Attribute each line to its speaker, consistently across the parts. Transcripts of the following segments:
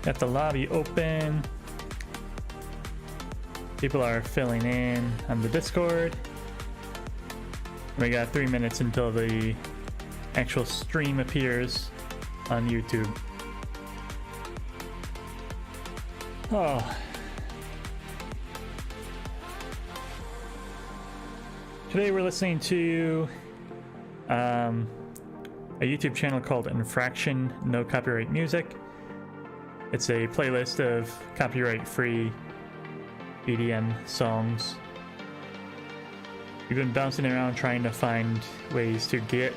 Speaker 1: Got the lobby open. People are filling in on the Discord. We got 3 minutes until the actual stream appears on YouTube. Oh. Today we're listening to a YouTube channel called Infraction No Copyright Music. It's a playlist of copyright-free EDM songs. We've been bouncing around trying to find ways to get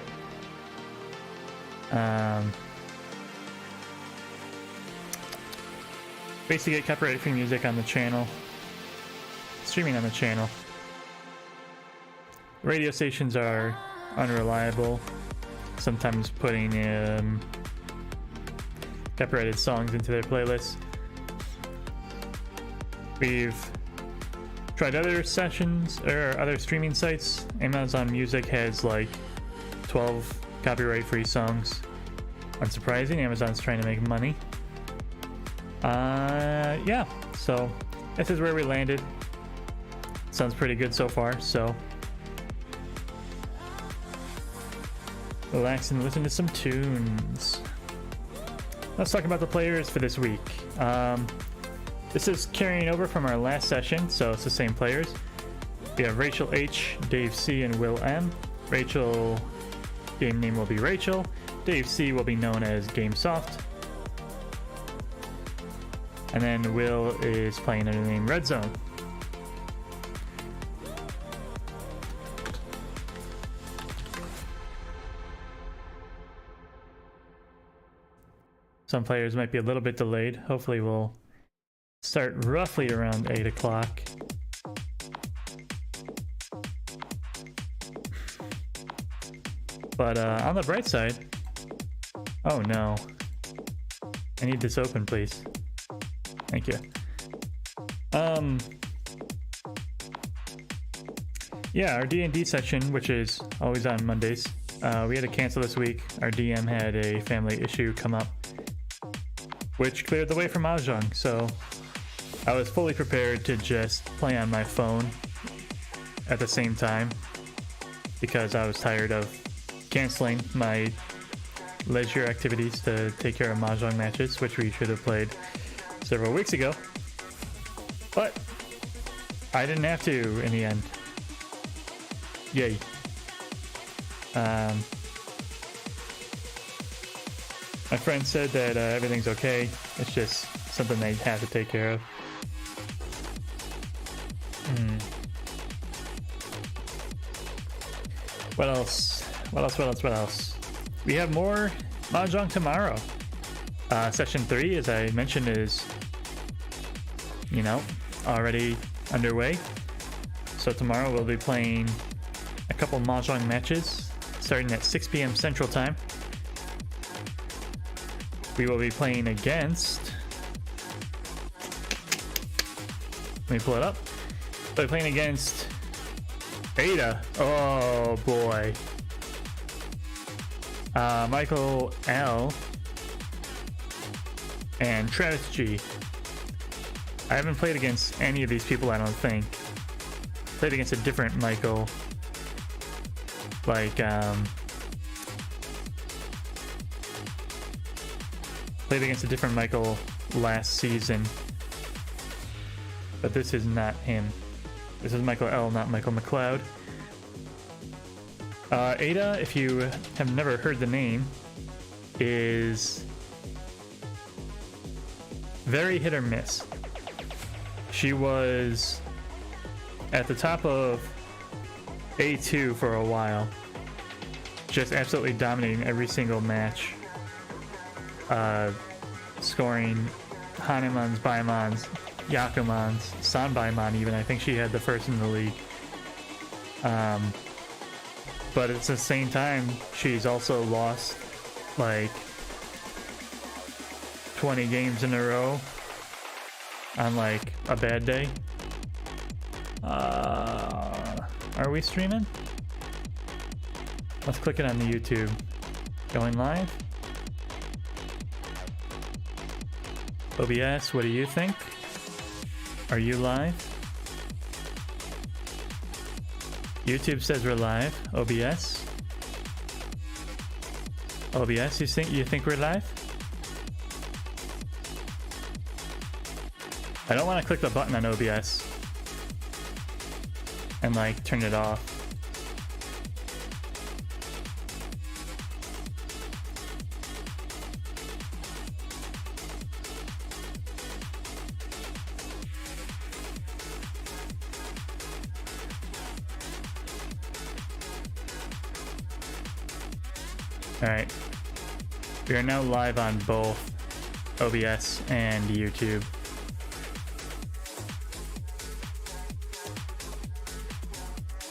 Speaker 1: basically get copyright-free music on the channel, streaming on the channel. Radio stations are unreliable, sometimes putting copyrighted songs into their playlists. We've tried other sessions or other streaming sites. Amazon Music has like 12 copyright-free songs. Unsurprising, Amazon's trying to make money. Yeah, so this is where we landed. Sounds pretty good so far, so relax and listen to some tunes. Let's talk about the players for this week. This is carrying over from our last session, so it's the same players. We have Rachel H, Dave C, and Will M. Rachel, game name will be Rachel. Dave C will be known as GameSoft. And then Will is playing under the name Red Zone. Some players might be a little bit delayed. Hopefully we'll start roughly around 8 o'clock. But on the bright side... Oh no. I need this open, please. Thank you. Yeah, our D&D session, which is always on Mondays, we had to cancel this week. Our DM had a family issue come up, which cleared the way for Mahjong, so I was fully prepared to just play on my phone at the same time because I was tired of canceling my leisure activities to take care of Mahjong matches, which we should have played several weeks ago. But I didn't have to in the end. Yay. My friend said that everything's okay. It's just something they have to take care of. What else? What else? We have more Mahjong tomorrow. Session 3, as I mentioned, is, you know, already underway. So tomorrow we'll be playing a couple Mahjong matches starting at 6 p.m. Central Time. We will be playing against... Let me pull it up. We'll be playing against Ada. Oh boy. Michael L. and Travis G. I haven't played against any of these people, I don't think. Played against a different Michael. Like, played against a different Michael last season. But this is not him. This is Michael L, not Michael McLeod. Ada, if you have never heard the name, is very hit or miss. She was at the top of A2 for a while, just absolutely dominating every single match, scoring Hanemans, Baimans, Yakumans, Sanbaimon even. I think she had the first in the league. But at the same time, she's also lost like 20 games in a row on like a bad day. Are we streaming? Let's click it on the YouTube. Going live? OBS, what do you think? Are you live? YouTube says we're live. OBS? OBS, you think we're live? I don't want to click the button on OBS and like turn it off. Alright, we are now live on both OBS and YouTube.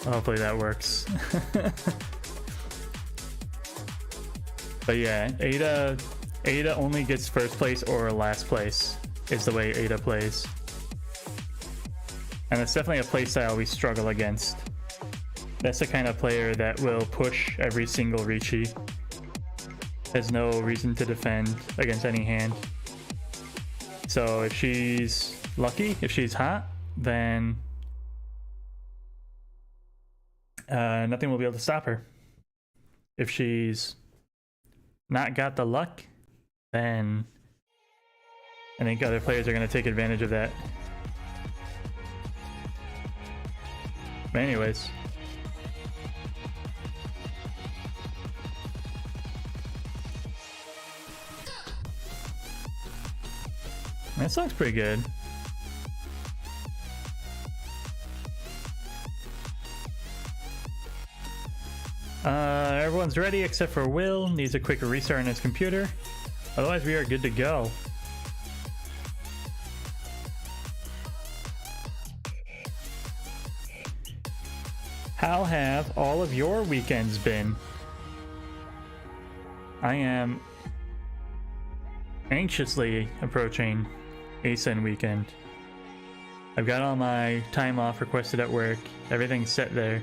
Speaker 1: Hopefully that works. But yeah, Ada only gets first place or last place is the way Ada plays. And it's definitely a playstyle we struggle against. That's the kind of player that will push every single Riichi. Has no reason to defend against any hand. So if she's lucky, if she's hot, then nothing will be able to stop her. If she's not got the luck, then I think other players are going to take advantage of that. But anyways. That song's pretty good. Everyone's ready except for Will. Needs a quick restart on his computer. Otherwise, we are good to go. How have all of your weekends been? I am anxiously approaching ASEN weekend. I've got all my time off requested at work. Everything's set there.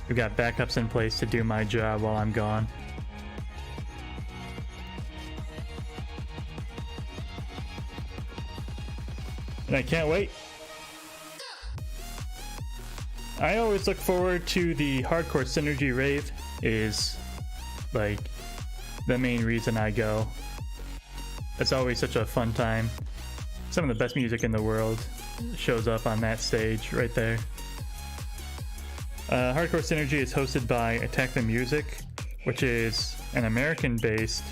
Speaker 1: We've got backups in place to do my job while I'm gone. And I can't wait. I always look forward to the Hardcore Synergy rave. Is like the main reason I go. It's always such a fun time. Some of the best music in the world shows up on that stage right there. Hardcore Synergy is hosted by Attack the Music, which is an American-based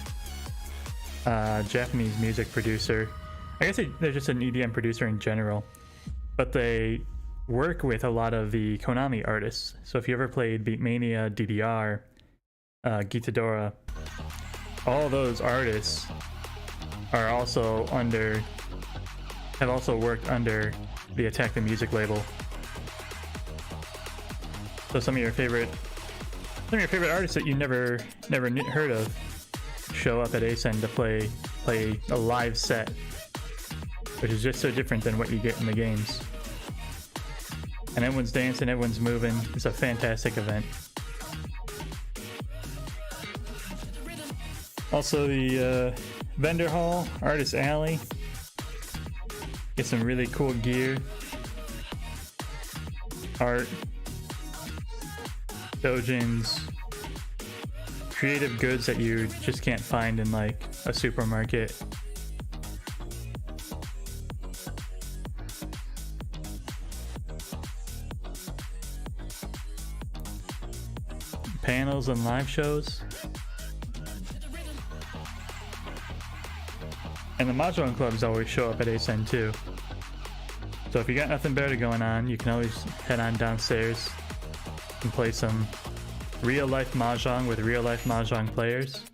Speaker 1: Japanese music producer. I guess they're just an EDM producer in general, but they work with a lot of the Konami artists. So if you ever played Beatmania, DDR, Gitadora, all those artists are also have also worked under the Attack the Music label. So some of your favorite artists that you never heard of show up at ASEN to play a live set, which is just so different than what you get in the games. And everyone's dancing, everyone's moving. It's a fantastic event. Also the vendor hall, Artist Alley. Get some really cool gear, art, dojins, creative goods that you just can't find in like a supermarket. Panels and live shows. And the Mahjong clubs always show up at ASEN too. So if you got nothing better going on, you can always head on downstairs and play some real life Mahjong with real life Mahjong players.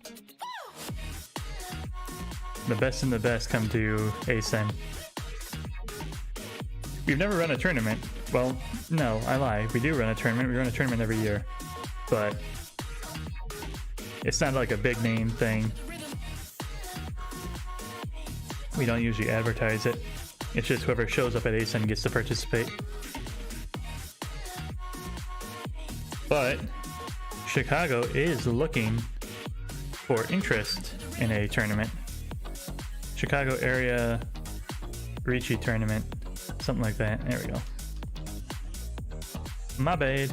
Speaker 1: The best and the best come to ASEN. We've never run a tournament. Well, no, I lie. We do run a tournament. We run a tournament every year. But it's not like a big name thing. We don't usually advertise it. It's just whoever shows up at ASEN gets to participate. But Chicago is looking for interest in a tournament. Chicago area Riichi tournament, something like that. There we go. My bad.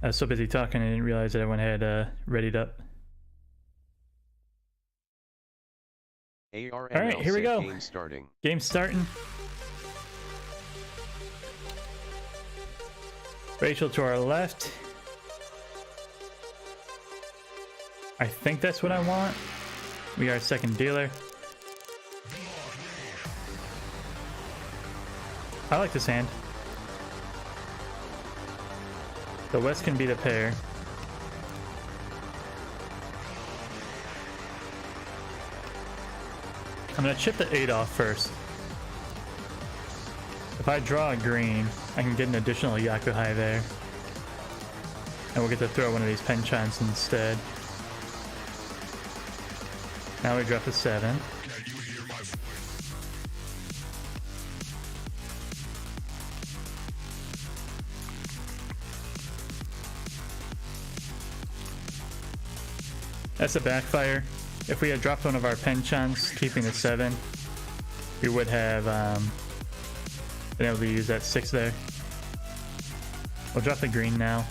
Speaker 1: I was so busy talking I didn't realize that everyone had readied up.
Speaker 2: ARML
Speaker 1: Alright, here we go.
Speaker 2: Game starting.
Speaker 1: Game starting. Rachel to our left. I think that's what I want. We are second dealer. I like this hand. The West can be the pair. I'm gonna chip the 8 off first. If I draw a green, I can get an additional Yakuhai there. And we'll get to throw one of these penchants instead. Now we drop a 7. That's a backfire. If we had dropped one of our penchants, keeping the 7, we would have been able to use that 6 there. We'll drop the green now.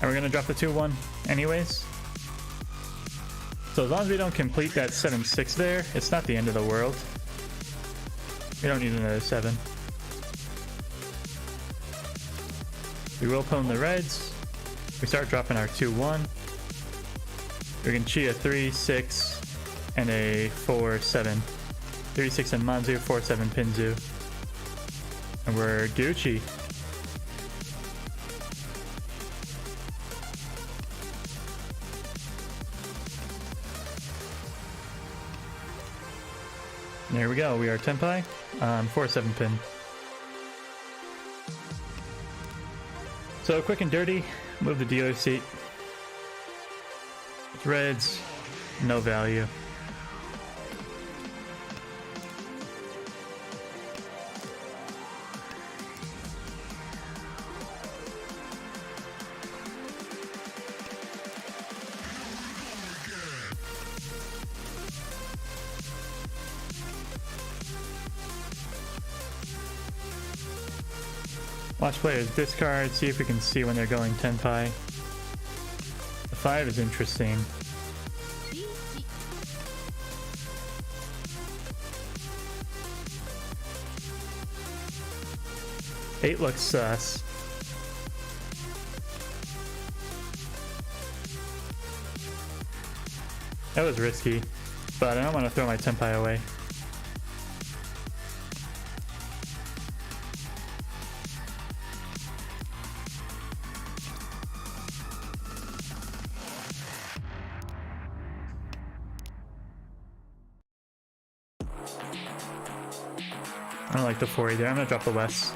Speaker 1: And we're gonna drop the 2-1 anyways. So as long as we don't complete that 7-6 there, it's not the end of the world. We don't need another 7. We will pwn the reds. We start dropping our 2-1. We can chi a 3-6 and a 4-7. 3-6 and Manzu, 4-7 Pinzu. And we're Gucci. There we go, we are Tenpai on 4-7 pin. So quick and dirty, move the dealer seat. Reds, no value. Watch players discard, see if we can see when they're going Tenpai. The 5 is interesting. Eight looks sus. That was risky, but I don't want to throw my Tenpai away. I don't like the 4 either. I'm gonna drop the West.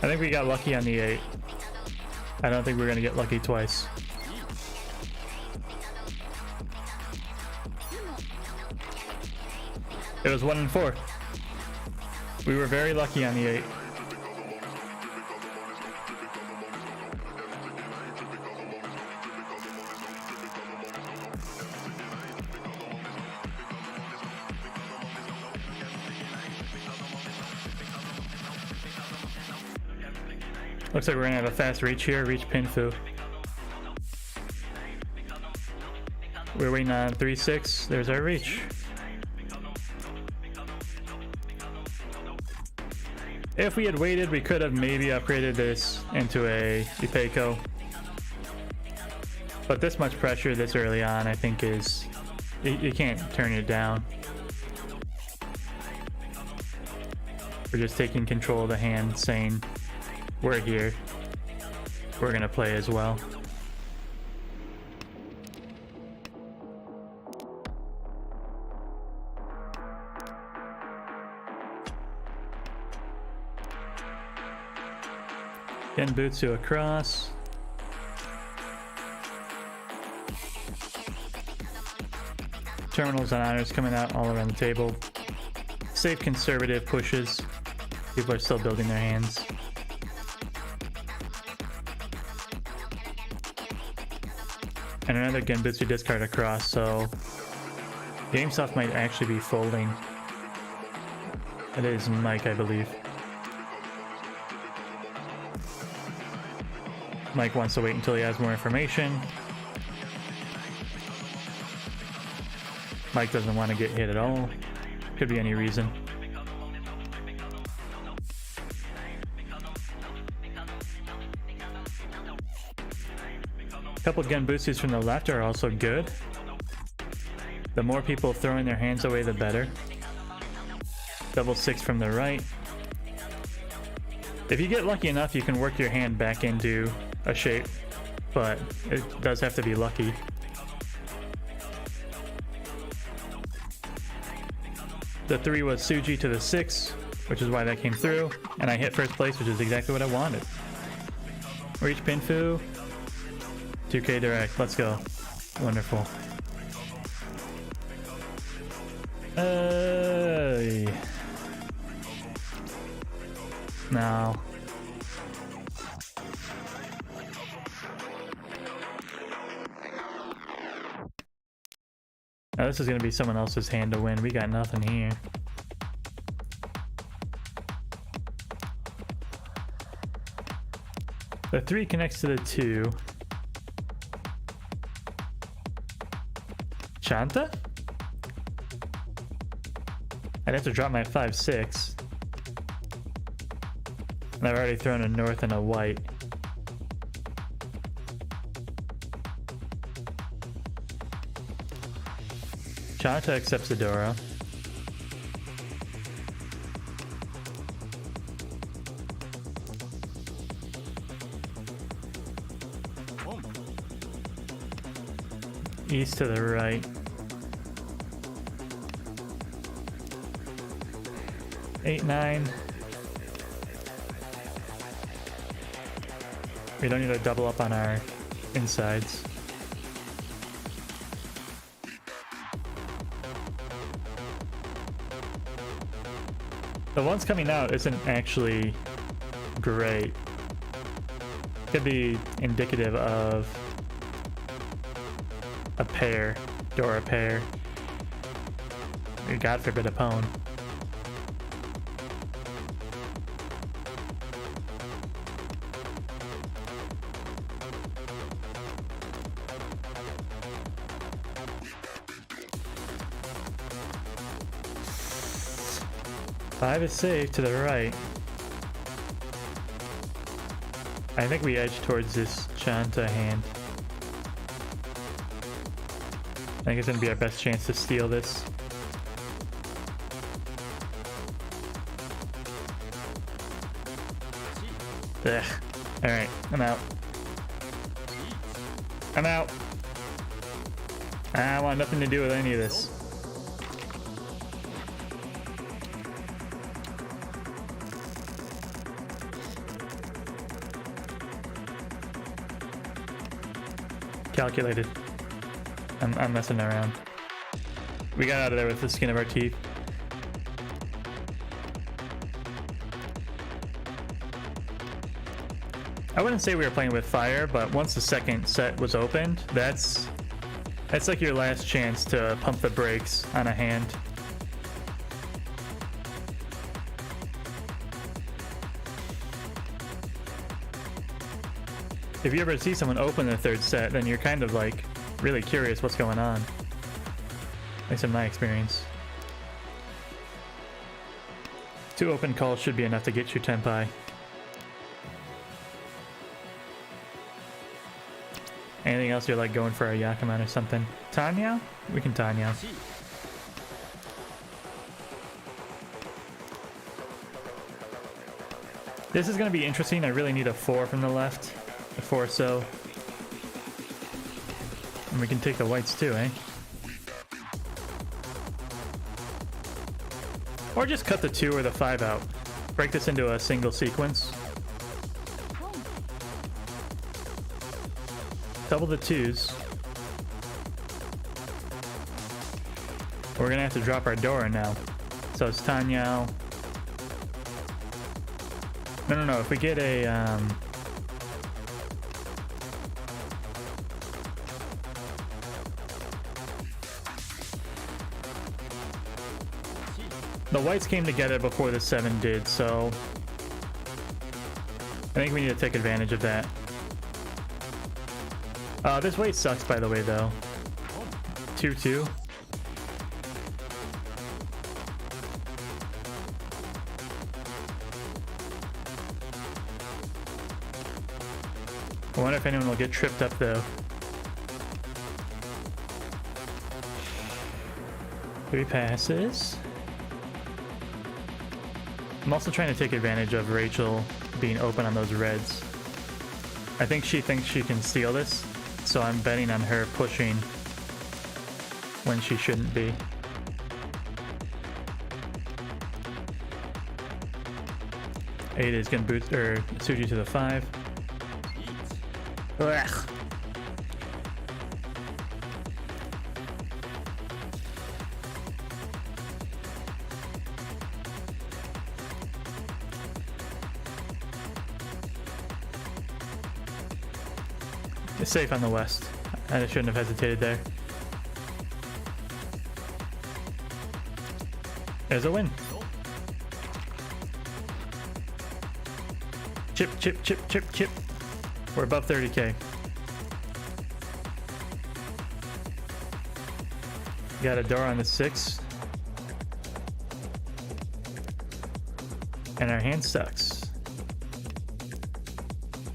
Speaker 1: I think we got lucky on the 8. I don't think we're gonna get lucky twice. It was 1 and 4. We were very lucky on the 8. Looks like we're gonna have a fast reach here, reach Pinfu. We're waiting on 3-6, there's our reach. If we had waited, we could have maybe upgraded this into a Ipeiko. But this much pressure this early on, I think is, you can't turn it down. We're just taking control of the hand, saying, we're here. We're gonna play as well. Genbutsu across. Terminals and honors coming out all around the table. safe conservative pushes. People are still building their hands. And another Genbutsu discard across, so GameStop might actually be folding. It is Mike, I believe. Mike wants to wait until he has more information. Mike doesn't want to get hit at all. Could be any reason. A couple Genbutsus from the left are also good. The more people throwing their hands away, the better. Double six from the right. If you get lucky enough, you can work your hand back into a shape, but it does have to be lucky. The 3 was Tsuji to the 6, which is why that came through, and I hit first place, which is exactly what I wanted. Reach Pinfu. 2K direct, let's go. Wonderful. No. Now this is going to be someone else's hand to win. We got nothing here. The 3 connects to the 2. Chanta? I'd have to drop my 5-6. And I've already thrown a north and a white. Chanta accepts the Dora. East to the right. 8-9. We don't need to double up on our insides. The ones coming out isn't actually great. Could be indicative of a pair, Dora pair. God forbid a pwn. Five is safe to the right. I think we edge towards this Chanta hand. I think it's gonna be our best chance to steal this. Ugh. Alright, I'm out. I'm out. I want nothing to do with any of this. Calculated. I'm messing around. We got out of there with the skin of our teeth. I wouldn't say we were playing with fire, but once the second set was opened, that's like your last chance to pump the brakes on a hand. If you ever see someone open the third set, then you're kind of like really curious what's going on. At least in my experience. 2 open calls should be enough to get you Tenpai. Anything else you're like going for a Yakuman or something? Tanya? We can Tanya. This is going to be interesting. I really need a 4 from the left. A 4 so. And we can take the whites too, eh? Or just cut the 2 or the 5 out. Break this into a single sequence. Double the 2s. We're gonna have to drop our Dora now. So it's Tanyao. No. If we get a the whites came together before the 7 did, so I think we need to take advantage of that. This weight sucks, by the way, though. 2-2. I wonder if anyone will get tripped up, though. Three passes. I'm also trying to take advantage of Rachel being open on those reds. I think she thinks she can steal this, so I'm betting on her pushing when she shouldn't be. Eight is gonna boot or Suji to the 5. Ugh. It's safe on the west. I shouldn't have hesitated there. There's a win. Chip. We're above 30k. Got a door on the 6. And our hand sucks.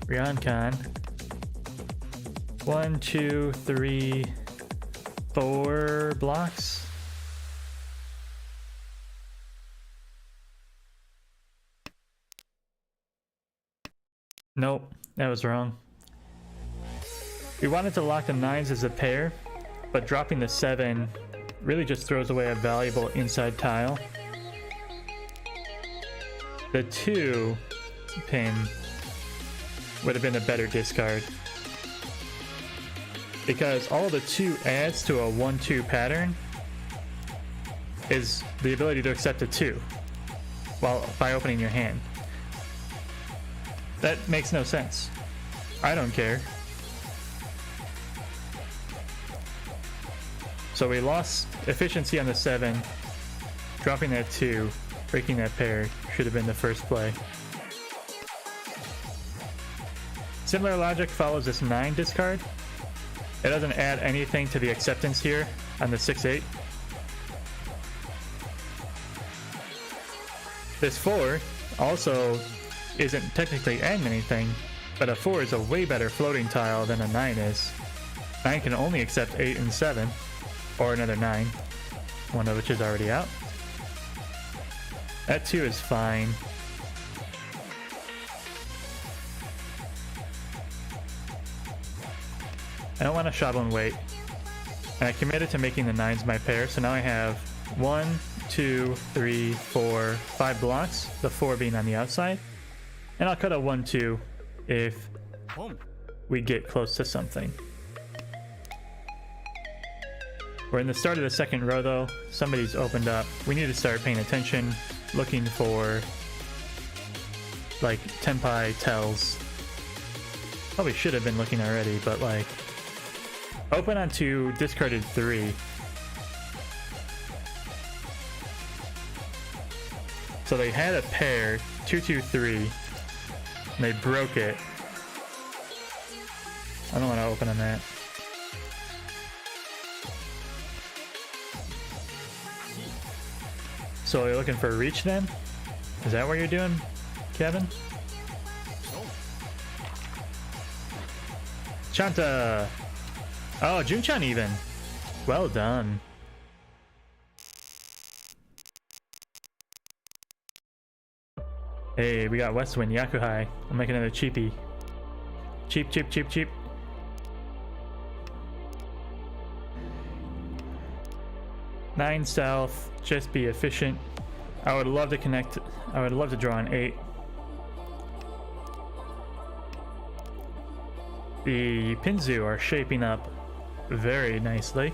Speaker 1: Ryoncon. 1, 2, 3, 4 blocks. Nope, that was wrong. We wanted to lock the 9s as a pair, but dropping the 7 really just throws away a valuable inside tile. The 2 pin would have been a better discard, because all the 2 adds to a 1-2 pattern is the ability to accept a 2 by opening your hand. That makes no sense. I don't care. So we lost efficiency on the 7. Dropping that 2, breaking that pair should have been the first play. Similar logic follows this 9 discard. It doesn't add anything to the acceptance here on the 6-8. This 4 also isn't technically adding anything, but a 4 is a way better floating tile than a 9 is. 9 can only accept 8 and 7, or another 9, one of which is already out. That 2 is fine. I don't want to shovel and wait. And I committed to making the 9s my pair, so now I have 1, 2, 3, 4, 5 blocks, the 4 being on the outside. And I'll cut a 1-2 if we get close to something. We're in the start of the second row though. Somebody's opened up. We need to start paying attention, looking for like Tenpai tells. Probably should have been looking already, but like open on 2, discarded 3. So they had a pair, 2-2-3, and they broke it. I don't want to open on that. So you're looking for a reach then? Is that what you're doing, Kevin? Chanta! Oh, Junchan even. Well done. Hey, we got Westwind, Yakuhai. I'll make another cheapie. Cheap. 9 south, just be efficient. I would love to connect. I would love to draw an 8. The Pinzu are shaping up very nicely.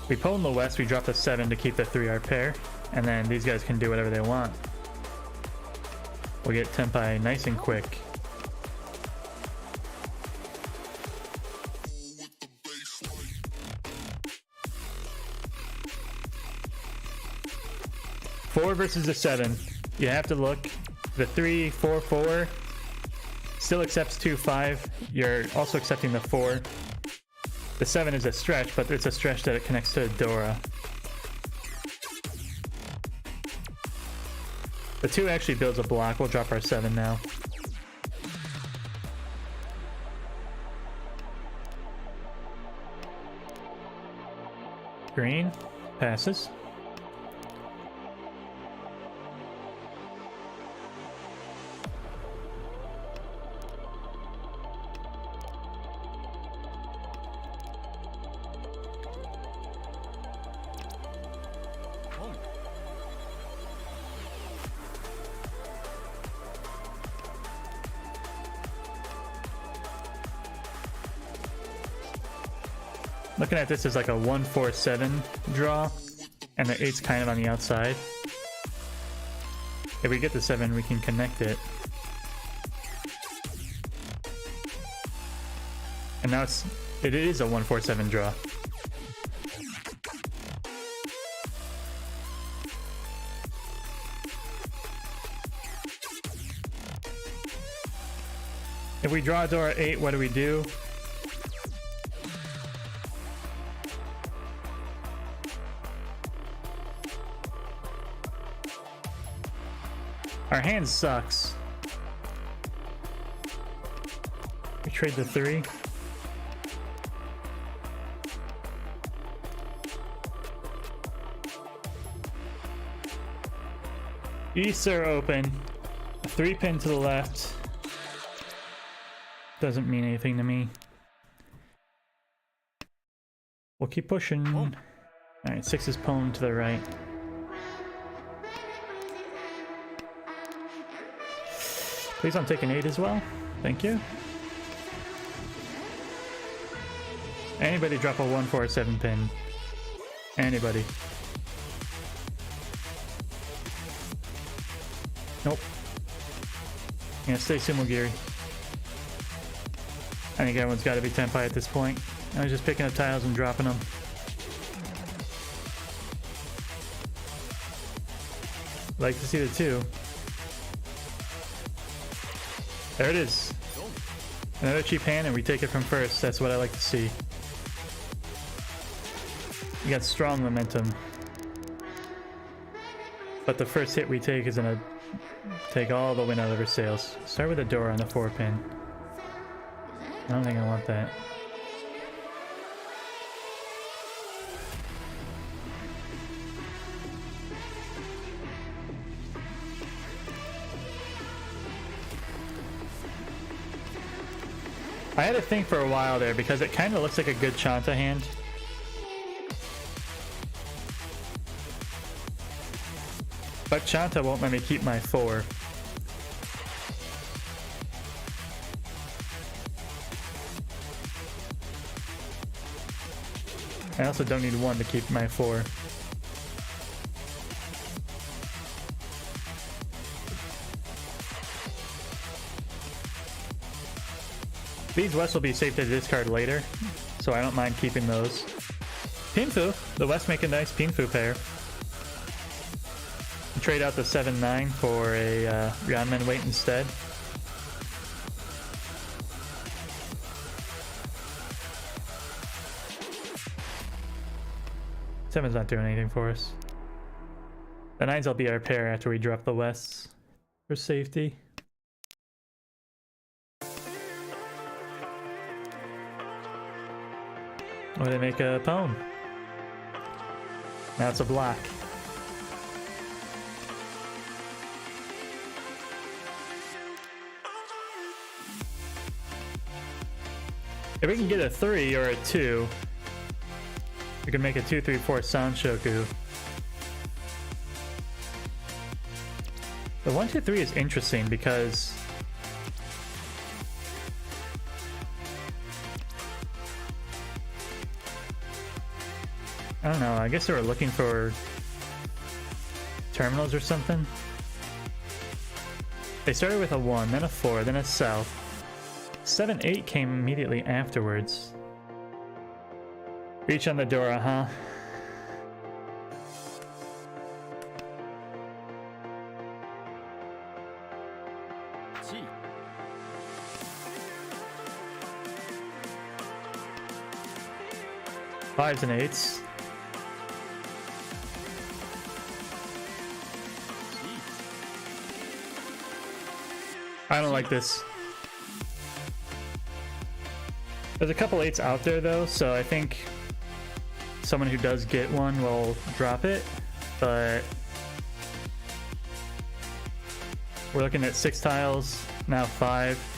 Speaker 1: We pwn the west, we drop the 7 to keep the 3-R pair, and then these guys can do whatever they want. We'll get tempai nice and quick. Four versus the 7. You have to look. The 3, 4, 4 still accepts 2, 5. You're also accepting the 4. The 7 is a stretch, but it's a stretch that it connects to a Dora. The 2 actually builds a block. We'll drop our 7 now. Green passes. Looking at this as like a 1-4-7 draw, and the 8's kind of on the outside. If we get the 7, we can connect it. And now it is a 1-4-7 draw. If we draw a Dora 8, what do we do? Our hand sucks. We trade the 3. Easts are open. A 3-pin to the left. Doesn't mean anything to me. We'll keep pushing. Alright, 6 is pwned to the right. Please don't take an 8 as well. Thank you. Anybody drop a 1-4-7 pin. Anybody. Nope. Yeah, stay Sumogiri. I think everyone's got to be tempai at this point. I was just picking up tiles and dropping them. Like to see the 2. There it is. Another cheap hand and we take it from first. That's what I like to see. We got strong momentum. But the first hit we take is gonna take all the wind out of our sails. Start with a door on the 4-pin. I don't think I want that. I had to think for a while there because it kind of looks like a good Chanta hand. But Chanta won't let me keep my 4. I also don't need 1 to keep my 4. These West will be safe to discard later, so I don't mind keeping those. Pinfu! The West make a nice Pinfu pair. Trade out the 7-9 for a Ryanman weight instead. Seven's not doing anything for us. The 9s will be our pair after we drop the Wests for safety. Or they make a pwn. Now it's a block. If we can get a 3 or a 2, we can make a 2-3-4 Sanshoku. The 1-2-3 is interesting because I don't know. I guess they were looking for terminals or something. They started with a 1, then a 4, then a south. 7-8 came immediately afterwards. Reach on the Dora, huh? Fives and eights. I don't like this. There's a couple eights out there though, so I think someone who does get one will drop it, but we're looking at 6 tiles, now 5.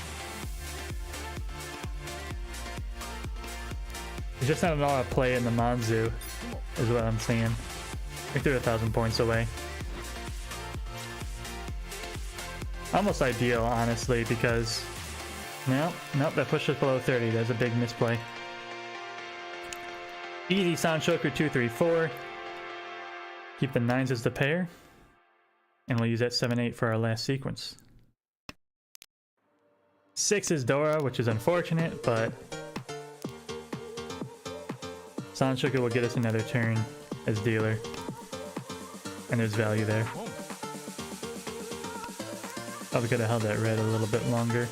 Speaker 1: There's just not a lot of play in the Manzu, is what I'm saying. I think they're 1,000 points away. Almost ideal, honestly, because... Nope, that pushed us below 30. That's a big misplay. Easy Sound Choker 2, 3, 4. Keep the 9s as the pair. And we'll use that 7-8 for our last sequence. 6 is Dora, which is unfortunate, but... Sound Choker will get us another turn as dealer. And there's value there. Probably could have held that red a little bit longer.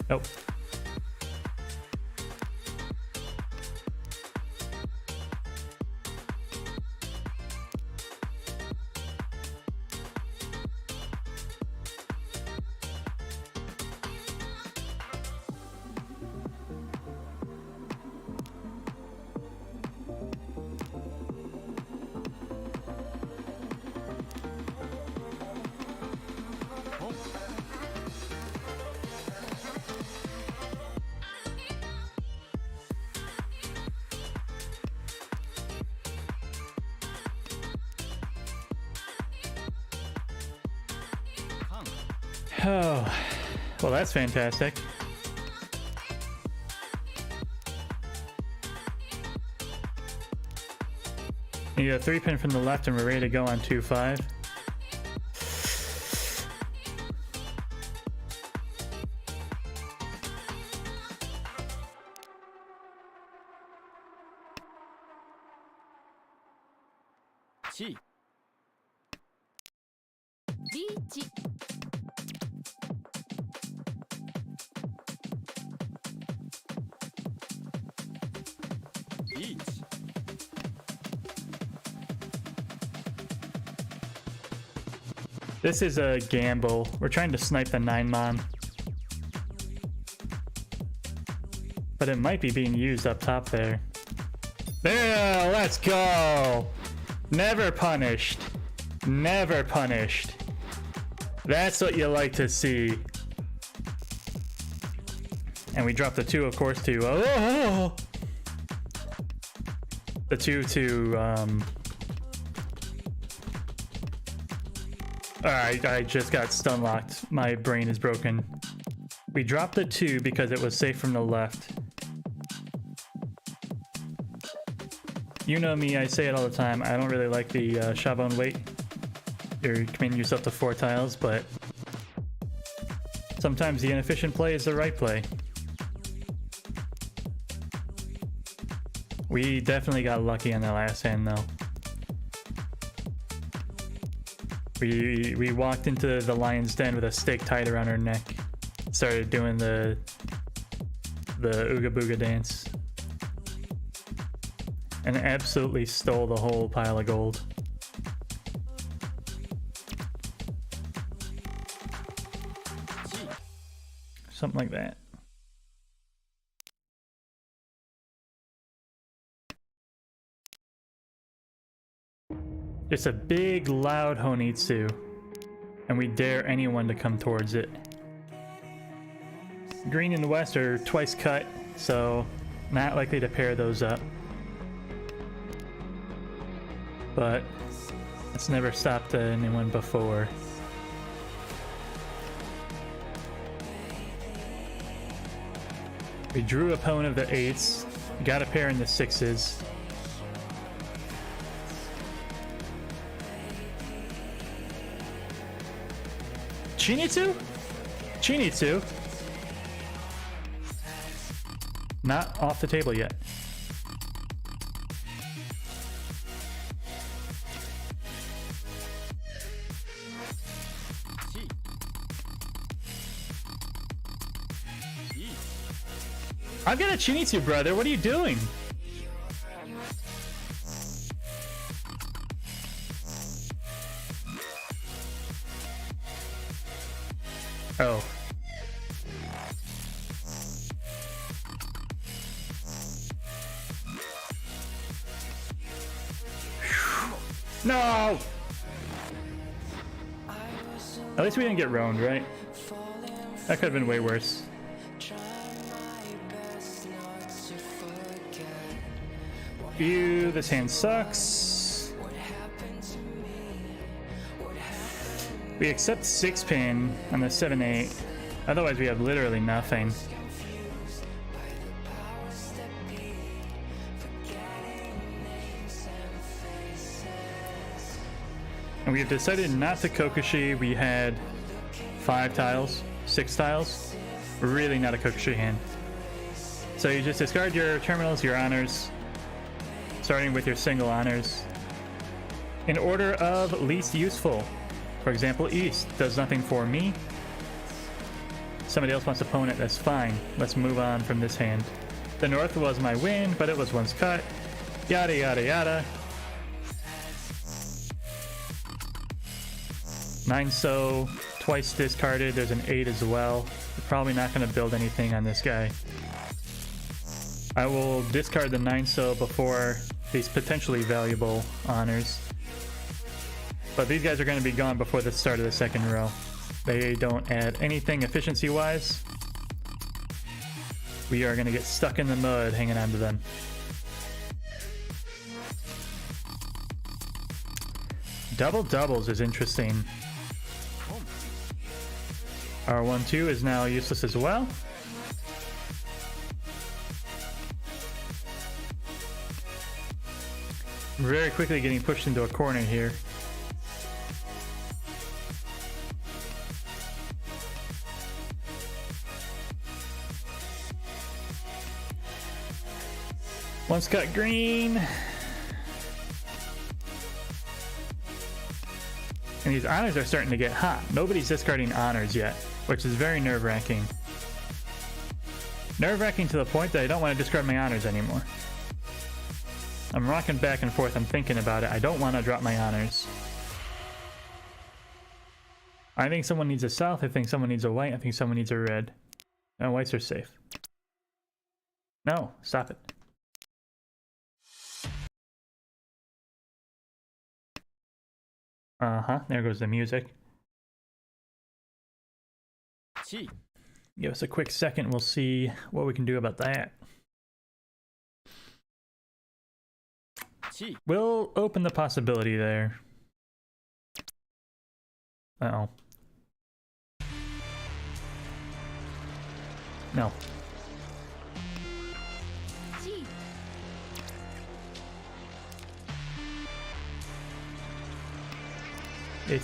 Speaker 1: Nope. Oh, well, that's fantastic. You got a 3-pin from the left and we're ready to go on 2-5.
Speaker 2: Riichi.
Speaker 1: This is a gamble. We're trying to snipe the 9-mon. But it might be being used up top there. There, let's go! Never punished. Never punished. That's what you like to see. And we dropped the 2, of course, to... Oh! The 2 to... Alright, I just got stun locked. My brain is broken. We dropped the 2 because it was safe from the left. You know me, I say it all the time. I don't really like the Shabon wait. You're committing yourself to 4 tiles, but sometimes the inefficient play is the right play. We definitely got lucky on the last hand, though. We walked into the lion's den with a stake tied around our neck. Started doing the Ooga Booga dance. And absolutely stole the whole pile of gold. Something like that. Just a big, loud Honitsu, and we dare anyone to come towards it. Green and the west are twice cut, so not likely to pair those up. But it's never stopped anyone before. We drew a pawn of the 8s, got a pair in the 6s. Chinitsu? Chinitsu? Not off the table yet. I've got a Chinitsu, brother. What are you doing? Oh. No! At least we didn't get roamed, right? That could have been way worse. Ew, this hand sucks. We accept 6-pin on the 7-8. Otherwise, we have literally nothing. And we have decided not to Kokushi. We had 5 tiles, 6 tiles. Really not a Kokushi hand. So you just discard your terminals, your honors, starting with your single honors. In order of least useful. For example, East does nothing for me. Somebody else wants to pwn it, that's fine. Let's move on from this hand. The North was my win, but it was once cut. Yada yada yada. 9 so, twice discarded. There's an 8 as well. We're probably not going to build anything on this guy. I will discard the 9 so before these potentially valuable honors. But these guys are going to be gone before the start of the second row. They don't add anything efficiency-wise. We are going to get stuck in the mud hanging on to them. Double doubles is interesting. Our 1-2 is now useless as well. Very quickly getting pushed into a corner here. Once cut green. And these honors are starting to get hot. Nobody's discarding honors yet, which is very nerve-wracking. Nerve-wracking to the point that I don't want to discard my honors anymore. I'm rocking back and forth. I'm thinking about it. I don't want to drop my honors. I think someone needs a south. I think someone needs a white. I think someone needs a red. No, whites are safe. No, stop it. Uh-huh, there goes the music. Give us a quick second. We'll see what we can do about that. We'll open the possibility there. Uh-oh. No.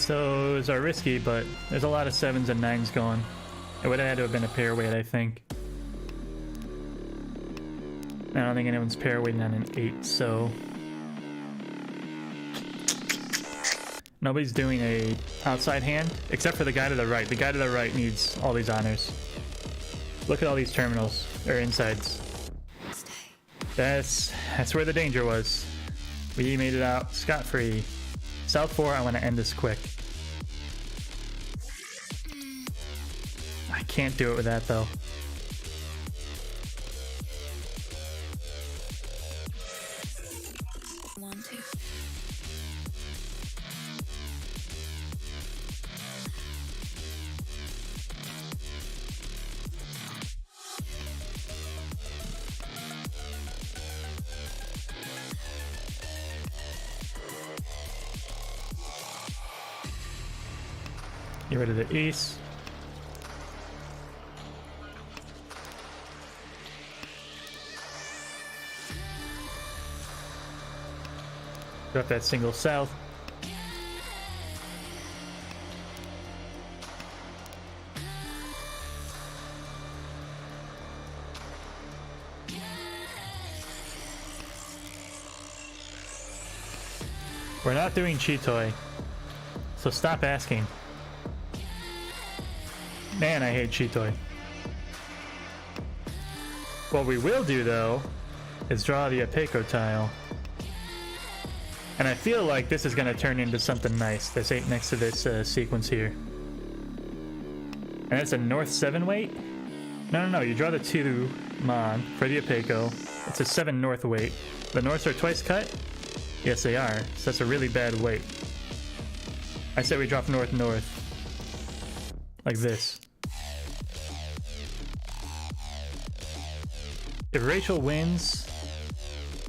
Speaker 1: Those are risky, but there's a lot of 7s and 9s going. It would have had to have been a pair weight, I think. I don't think anyone's pair weighting on an 8, so... Nobody's doing a outside hand, except for the guy to the right. The guy to the right needs all these honors. Look at all these terminals, or insides. That's where the danger was. We made it out scot-free. South 4, I want to end this quick. I can't do it with that, though. Get rid of the ace. Drop that single south. We're not doing Chitoi, so stop asking. Man, I hate Chitoi. What we will do, though, is draw the Apeco tile. And I feel like this is going to turn into something nice. This 8 next to this sequence here. And that's a North 7 weight? No, you draw the 2 Mon for the Apeco. It's a 7 North weight. The Norths are twice cut? Yes, they are. So that's a really bad weight. I say we drop North North. Like this. If Rachel wins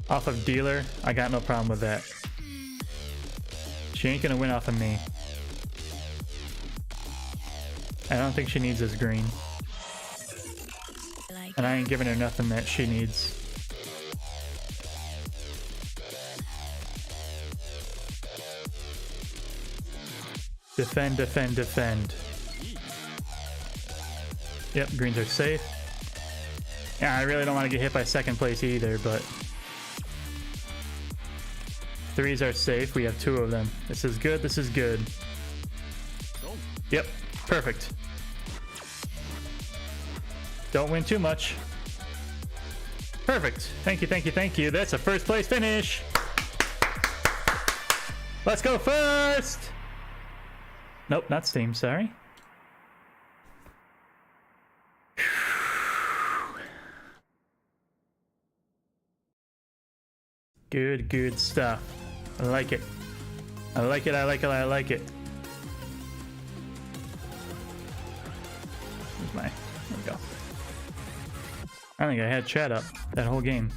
Speaker 1: off of dealer, I got no problem with that. She ain't gonna win off of me. I don't think she needs this green. And I ain't giving her nothing that she needs. Defend, defend, defend. Yep, greens are safe. Yeah, I really don't want to get hit by second place either, but... 3s are safe. We have 2 of them. This is good, this is good. Yep, perfect. Don't win too much. Perfect. Thank you, thank you, thank you. That's a first place finish. Let's go first. Nope, not Steam, sorry. Good, good stuff. I like it. I like it, I like it, I like it. Where's my... There we go. I think I had chat up that whole game.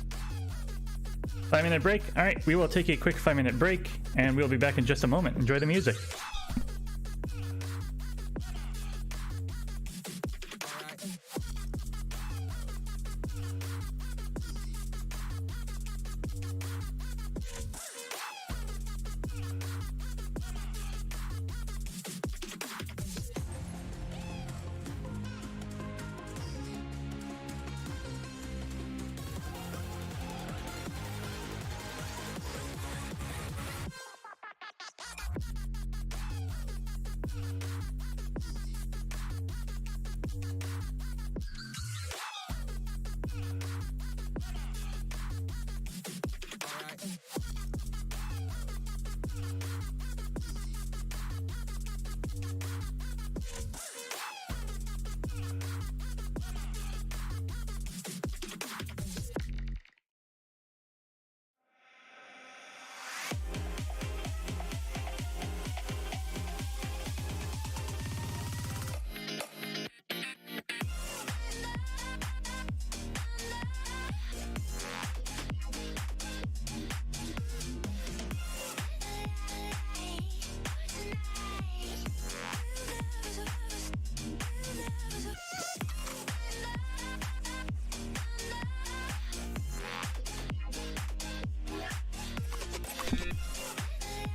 Speaker 1: 5-minute break? Alright, we will take a quick 5-minute break, and we'll be back in just a moment. Enjoy the music.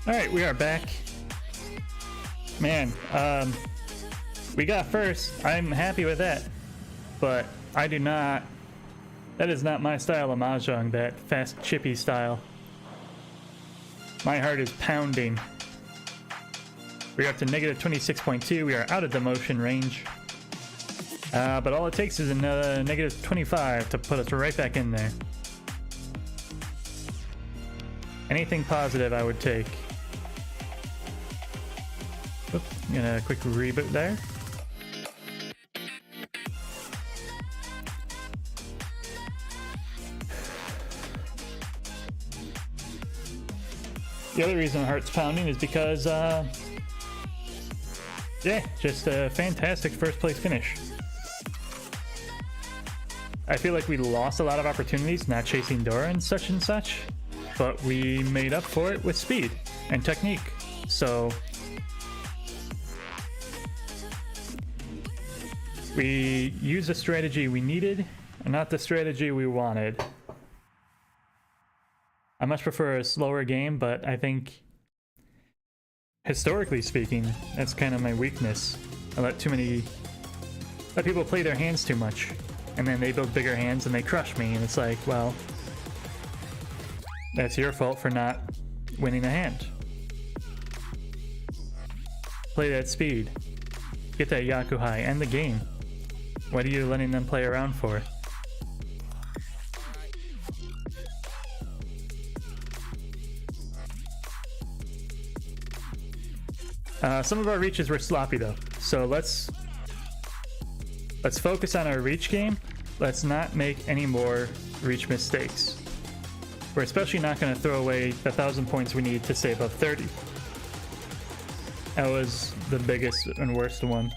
Speaker 1: Alright, we are back. Man, we got first. I'm happy with that. But I do not... That is not my style of Mahjong, that fast chippy style. My heart is pounding. We're up to negative 26.2. We are out of demotion range. But all it takes is another negative 25 to put us right back in there. Anything positive I would take. Oops, I'm gonna quick reboot there. The other reason my heart's pounding is because, yeah, just a fantastic first place finish. I feel like we lost a lot of opportunities not chasing Dora and such, but we made up for it with speed and technique. So we used the strategy we needed and not the strategy we wanted. I much prefer a slower game, but I think, historically speaking, that's kind of my weakness. I let people play their hands too much, and then they build bigger hands and they crush me, and it's like, well, that's your fault for not winning a hand. play that speed. Get that Yaku high. End the game. What are you letting them play around for? Some of our reaches were sloppy though, so let's focus on our reach game. Let's not make any more reach mistakes. We're especially not going to throw away the 1,000 points we need to stay above 30. That was the biggest and worst one.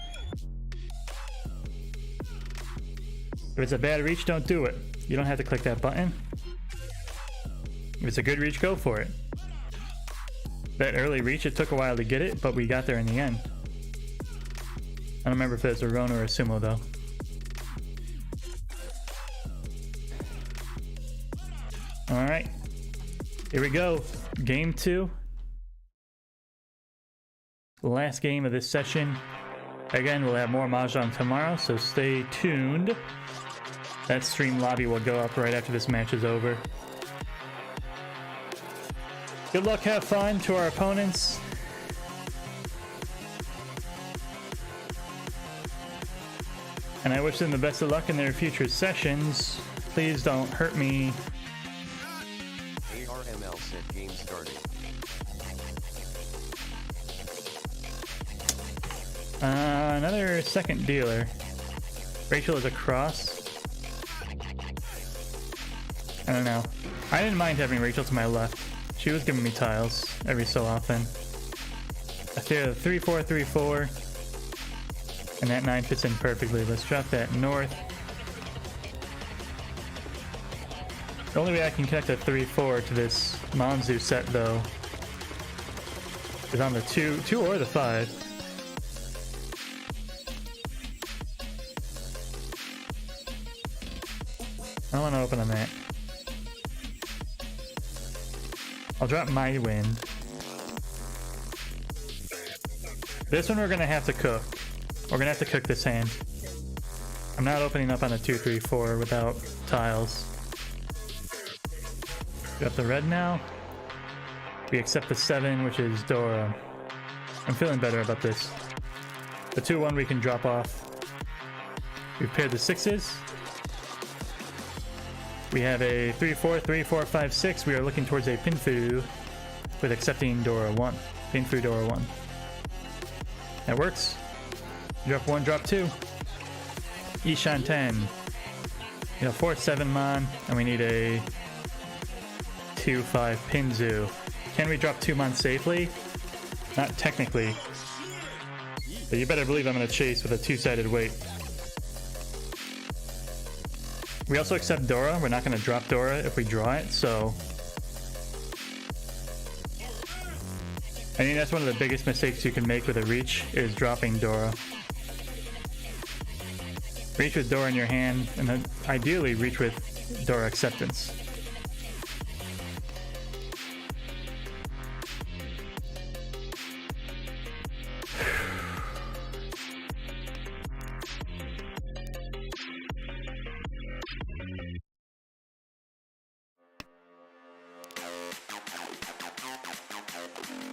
Speaker 1: If it's a bad reach, don't do it. You don't have to click that button. If it's a good reach, go for it. That early reach, it took a while to get it, but we got there in the end. I don't remember if it was a Rona or a Sumo though. Alright, here we go. Game 2. The last game of this session. Again, we'll have more Mahjong tomorrow, so stay tuned. That stream lobby will go up right after this match is over. Good luck, have fun to our opponents. And I wish them the best of luck in their future sessions. Please don't hurt me.
Speaker 2: ARML set game started.
Speaker 1: Another second dealer. Rachel is across. I don't know. I didn't mind having Rachel to my left. She was giving me tiles every so often. I feel 3-4, 3-4. And that 9 fits in perfectly. Let's drop that north. The only way I can connect a 3-4 to this Manzu set though is on the 2 or the 5. I don't want to open on that. I'll drop my wind. This one we're gonna have to cook. We're gonna have to cook this hand. I'm not opening up on a 2-3-4 without tiles. Got the red now. We accept the 7, which is Dora. I'm feeling better about this. The 2-1 we can drop off. We've paired the 6s. We have a 3-4, 3-4, 5-6. We are looking towards a Pinfu with accepting Dora 1. Pinfu Dora 1. That works. Drop 1, drop 2. Ishan 10. You know, 4-7 Mon, and we need a 2-5 Pinzu. Can we drop 2 Mon safely? Not technically. But you better believe I'm going to chase with a 2-sided weight. We also accept Dora. We're not going to drop Dora if we draw it, so... I think that's one of the biggest mistakes you can make with a reach, is dropping Dora. Reach with Dora in your hand, and then ideally reach with Dora acceptance.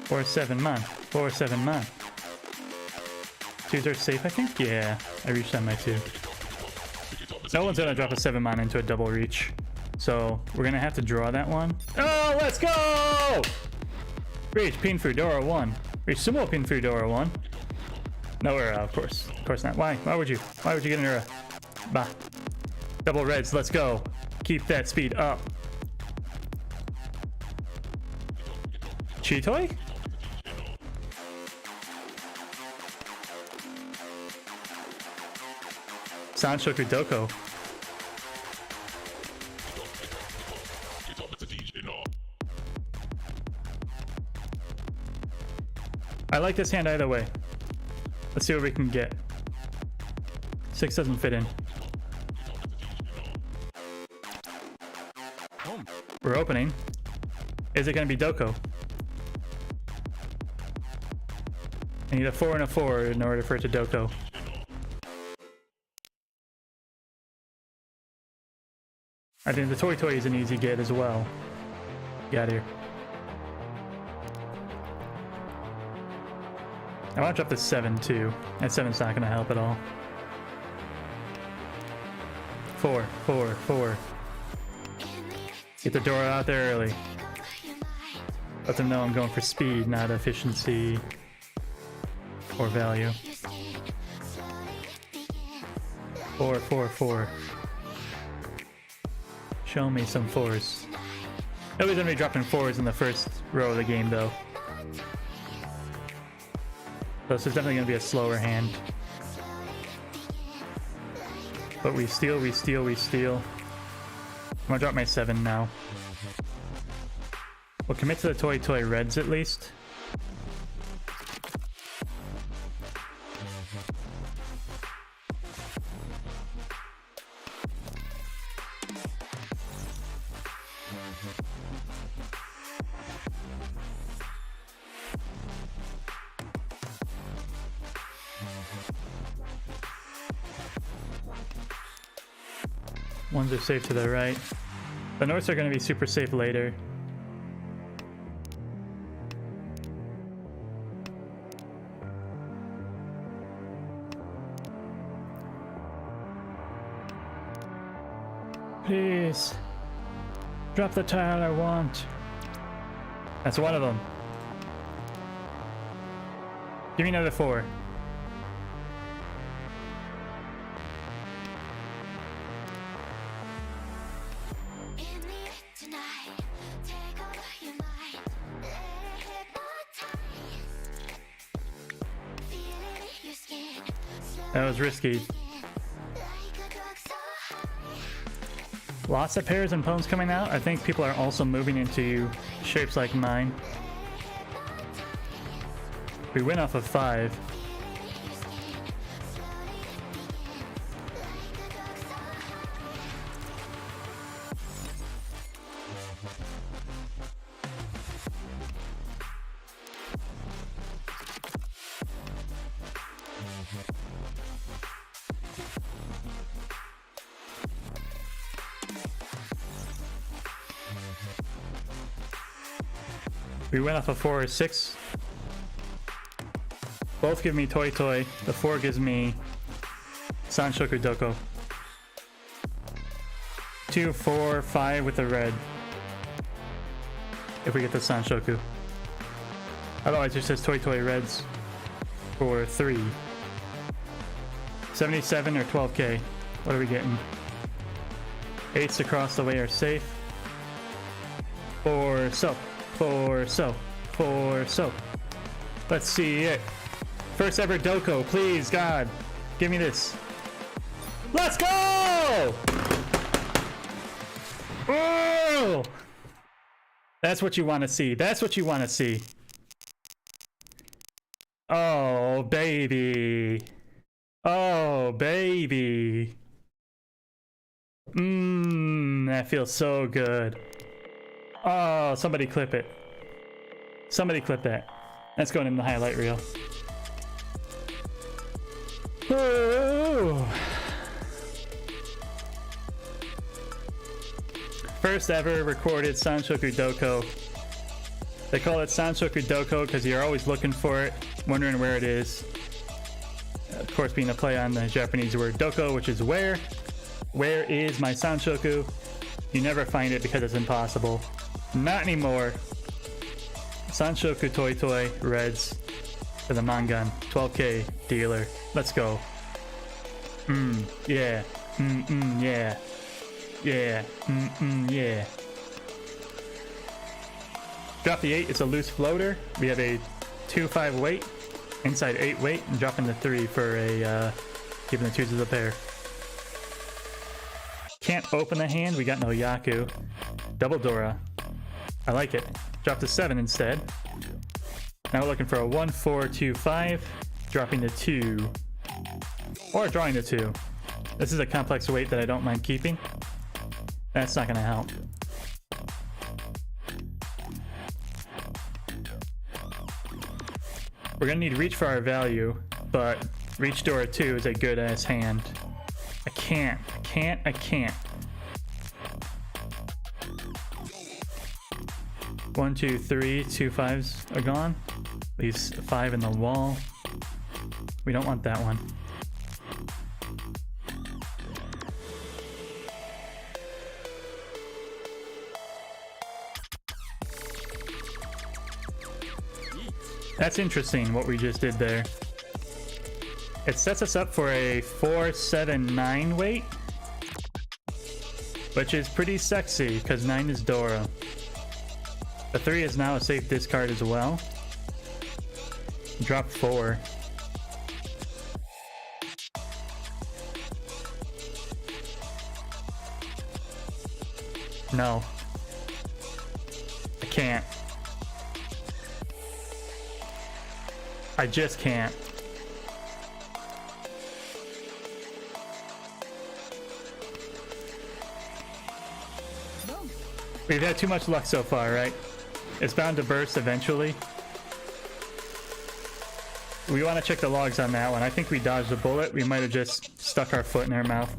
Speaker 1: Four, 7 Mon. 4-7 Mon. 2s are safe, I think? Yeah, I reached on my 2. No one's gonna drop a 7 Mon into a double reach. So we're gonna have to draw that one. Oh, let's go! Reach, Pinfu, Dora 1. Reach, Sumo, Pinfu, Dora 1. No error, of course. Of course not. Why? Why would you? Why would you get an error? Bah. Double reds, let's go. Keep that speed up. Chitoy? Sanshoku Doko. I like this hand either way. Let's see what we can get. 6 doesn't fit in. We're opening. Is it going to be Doko? I need a 4 and a 4 in order for it to Doko. I think the Toy Toy is an easy get as well. Get out of here. I want to drop the 7 too. That 7's not going to help at all. 4, 4, 4. Get the door out there early. Let them know I'm going for speed, not efficiency or value. 4, 4, 4. Show me some 4s. Nobody's gonna be dropping 4s in the first row of the game though. So this is definitely gonna be a slower hand. But we steal, we steal, we steal. I'm gonna drop my 7 now. We'll commit to the toy toy reds at least. Ones are safe to the right. The norths are going to be super safe later. Please. Drop the tile I want. That's one of them. Give me another 4. That was risky. Lots of pairs and pawns coming out. I think people are also moving into shapes like mine. We win off of 5. We went off a 4 or 6. Both give me toy toy. The 4 gives me Sanshoku Doko. 2, 4, 5 with the red. If we get the Sanshoku. Otherwise it says toy toy reds for 3. 77 or 12k. What are we getting? 8s across the way are safe. 4 so. 4 so. 4 so. Let's see it. First ever Doko, please, God. Give me this. Let's go! Oh! That's what you want to see. That's what you want to see. Oh, baby. Oh, baby. That feels so good. Oh, somebody clip it. Somebody clip that. That's going in the highlight reel. Ooh. First ever recorded Sanshoku Doko. They call it Sanshoku Doko because you're always looking for it, wondering where it is. Of course, being a play on the Japanese word Doko, which is where. Where is my Sanshoku? You never find it because it's impossible. Not anymore. Sanshoku Toy Toy Reds for the Mangan. 12k dealer. Let's go. Yeah. Yeah. Yeah. Yeah. Drop the 8. It's a loose floater. We have a 2-5 weight. Inside 8 weight. And dropping the 3 for a giving the 2s as a pair. Can't open the hand. We got no Yaku. Double Dora. I like it. Drop the 7 instead. Now we're looking for a 1, 4, 2, 5. Dropping the 2. Or drawing the 2. This is a complex weight that I don't mind keeping. That's not going to help. We're going to need reach for our value, but reach Dora 2 is a good ass hand. I can't. 1, 2, 3, 2 5s are gone. Leaves 5 in the wall. We don't want that one. That's interesting what we just did there. It sets us up for a 4-7-9 weight, which is pretty sexy because 9 is Dora. The 3 is now a safe discard as well. Drop 4. No. I can't. I just can't. We've had too much luck so far, right? It's bound to burst eventually. We want to check the logs on that one. I think we dodged a bullet. We might have just stuck our foot in our mouth.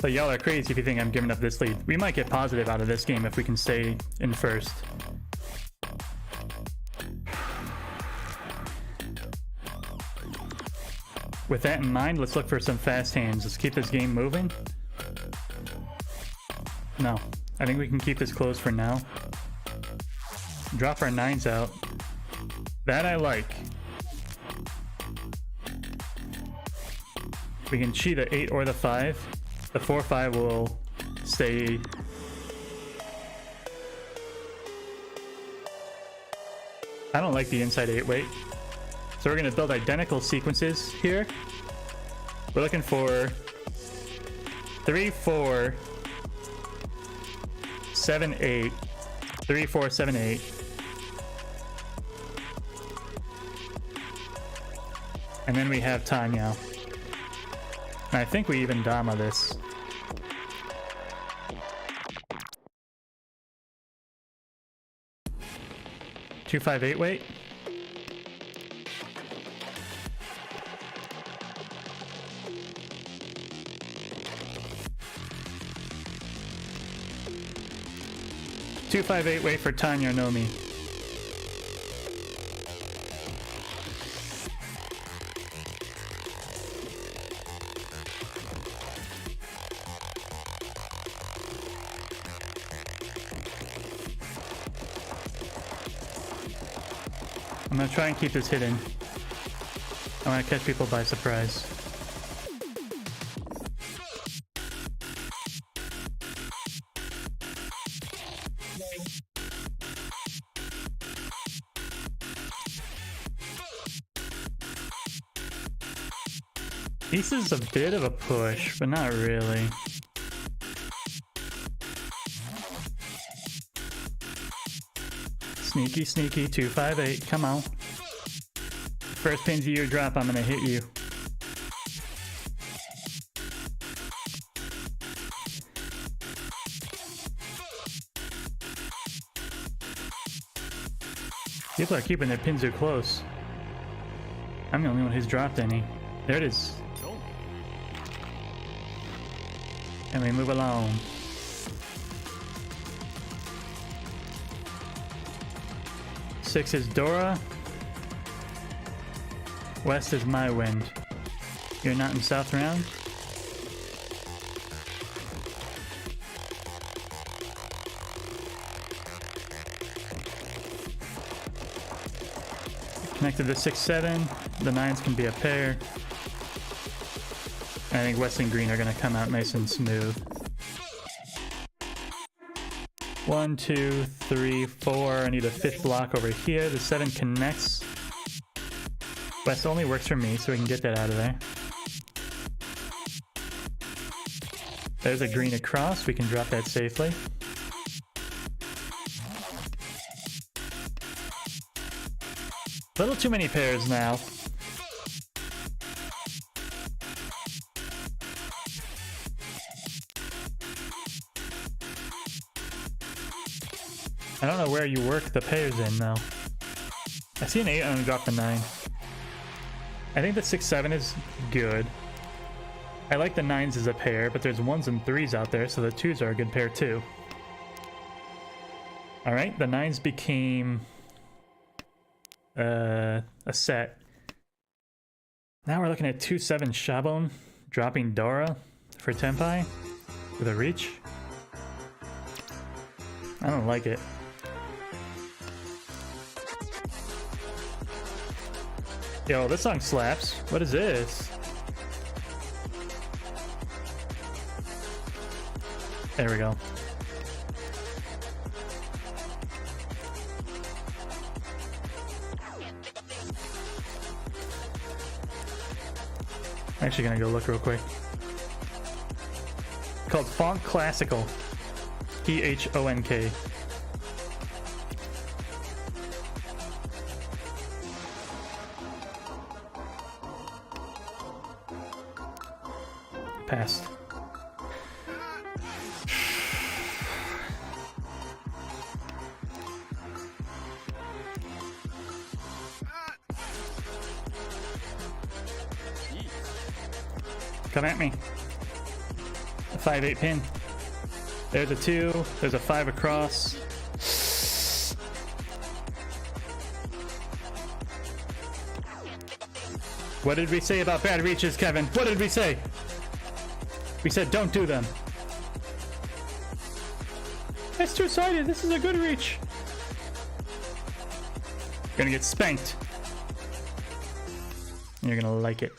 Speaker 1: But y'all are crazy if you think I'm giving up this lead. We might get positive out of this game if we can stay in first. With that in mind, let's look for some fast hands. Let's keep this game moving. No, I think we can keep this close for now. Drop our 9s out. That I like. We can cheat the 8 or the 5. The 4-5 will stay. I don't like the inside 8 weight. So we're going to build identical sequences here. We're looking for 3, 4, 7, 8. 3, 4, 7, 8. And then we have Tanya. And I think we even Dama this. Two, 5, 8 weight. Two, 5, 8 weight for Tanya Nomi. I'm gonna try and keep this hidden. I want to catch people by surprise. This is a bit of a push, but not really. Sneaky, sneaky, 2, 5, 8. Come on. First pins you drop, I'm gonna hit you. People are keeping their pins too close. I'm the only one who's dropped any. There it is. And we move along. Six is Dora. West is my wind. You're not in South round? Connected to 6, 7. The 9s can be a pair. I think West and Green are going to come out nice and smooth. 1, 2, 3, 4. I need a 5th block over here. The 7 connects. West only works for me, so we can get that out of there. There's a green across. We can drop that safely. A little too many pairs now. I don't know where you work the pairs in, though. I see an 8, I'm gonna drop the 9. I think the 6, 7 is good. I like the 9s as a pair, but there's 1s and 3s out there, so the 2s are a good pair too. Alright, the 9s became a set. Now we're looking at 2-7 Shabon, dropping Dora for Tenpai with a reach. I don't like it. Yo, this song slaps. What is this? There we go. I'm actually gonna go look real quick. It's called Phonk Classical. Phonk. Passed. Come at me. A 5-8 pin. There's a 2. There's a 5 across. What did we say about bad reaches, Kevin? What did we say? We said don't do them. That's two-sided. This is a good reach. You're gonna get spanked. You're gonna like it.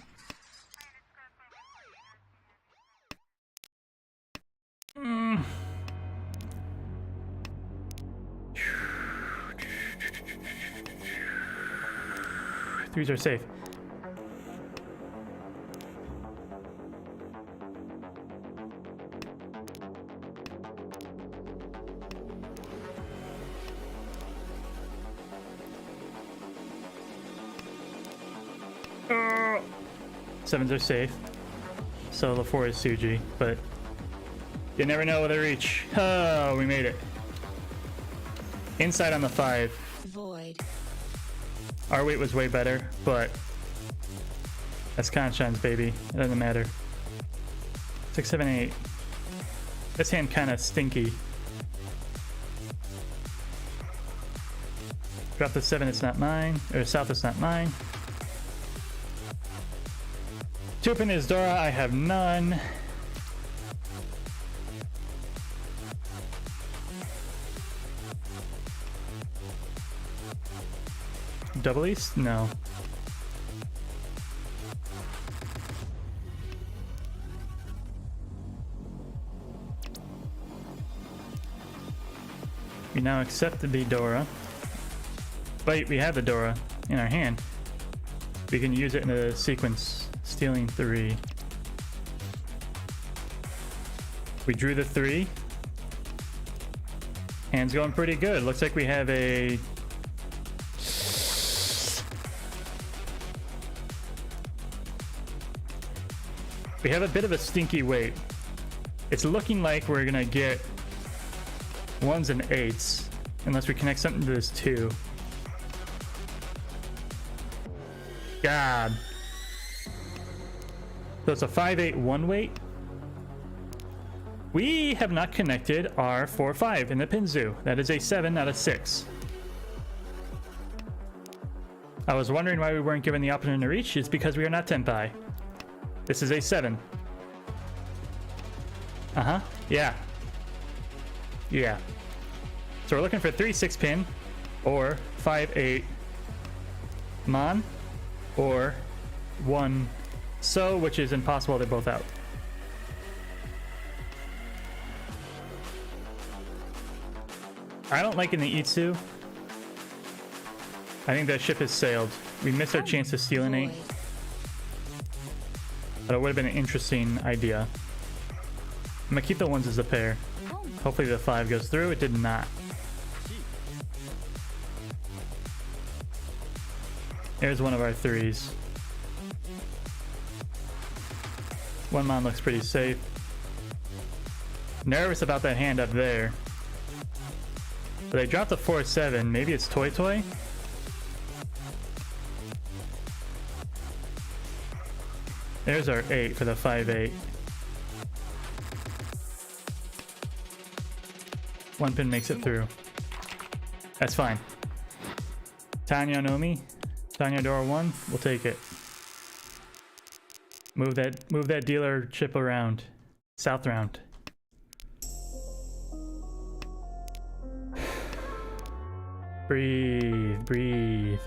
Speaker 1: Threes are safe. Sevens are safe. So the 4 is Suji, but you never know with a reach. Oh, we made it. Inside on the 5.
Speaker 2: Void.
Speaker 1: Our weight was way better, but that's Kanshan's, baby. It doesn't matter. 6, 7, 8. This hand kind of stinky. Drop the 7, it's not mine. Or south, it's not mine. 2 pin is Dora, I have none. Double East? No. We now accept the Dora. Wait, we have the Dora in our hand. We can use it in a sequence, stealing 3. We drew the 3. Hand's going pretty good. Looks like we have a... We have a bit of a stinky weight. It's looking like we're gonna get 1s and 8s, unless we connect something to this 2. God. So it's a 5-8 1 weight. We have not connected our 4-5 in the Pinzu. That is a 7, not a 6. I was wondering why we weren't given the option to reach. It's because we are not Tenpai. This is a 7. Uh-huh. Yeah. Yeah. So we're looking for 3-6 pin or 5-8 Mon or 1 So, which is impossible. They're both out. I don't like in the Itsu. I think that ship has sailed. We missed our chance to steal an 8. But it would have been an interesting idea. I'm gonna keep the 1s as a pair. Hopefully the 5 goes through. It did not. There's one of our 3s. 1 Mon looks pretty safe. Nervous about that hand up there. But I dropped a 4-7. Maybe it's Toy Toy? There's our 8 for the 5-8. One pin makes it through. That's fine. Tanya Nomi. Tanya Dora 1. We'll take it. Move that dealer chip around. South round. Breathe, breathe.